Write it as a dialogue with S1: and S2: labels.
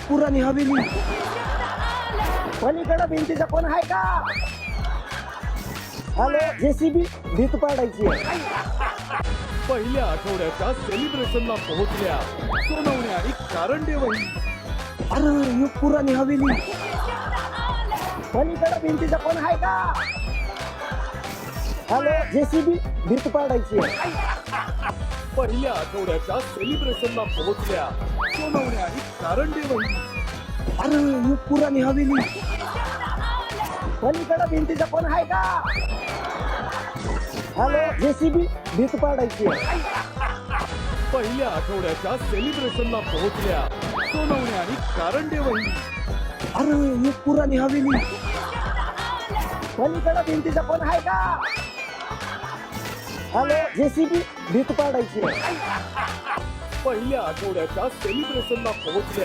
S1: पुराणी हवेली. पलीकडे भिंतीचा कोण आहे का? हॅलो, जेसीबी भीत पाडायची आहे.
S2: पहिल्या आठवड्याच्या सेलिब्रेशनला पोहोचल्या सोनवणे आणि कारंडे वही.
S1: अरे ही पुराणी हवेली. पलीकडे भिंतीचा कोण आहे का? हॅलो, जेसीबी भीत पाडायची आहे.
S2: पहिल्या आठवड्याच्या सेलिब्रेशनला पोहोचल्या सोनवणे आणि कारंडे वही.
S1: अरे ही पुराणी हवेली. पलीकडे भिंतीचा कोण आहे का? हॅलो, जेसीबी भीत पाडायची आहे.
S2: पहिल्या आठवड्याच्या सेलिब्रेशनला पोहोचल्या सोनवणे आणि कारंडे वही.
S1: अरे ही पुराणी हवेली. पलीकडे भिंतीचा कोण आहे का? हॅलो, जेसीबी भीत पाडायची आहे.
S2: पहिल्या आठवड्याच्या सेलिब्रेशनला पोहोचल्या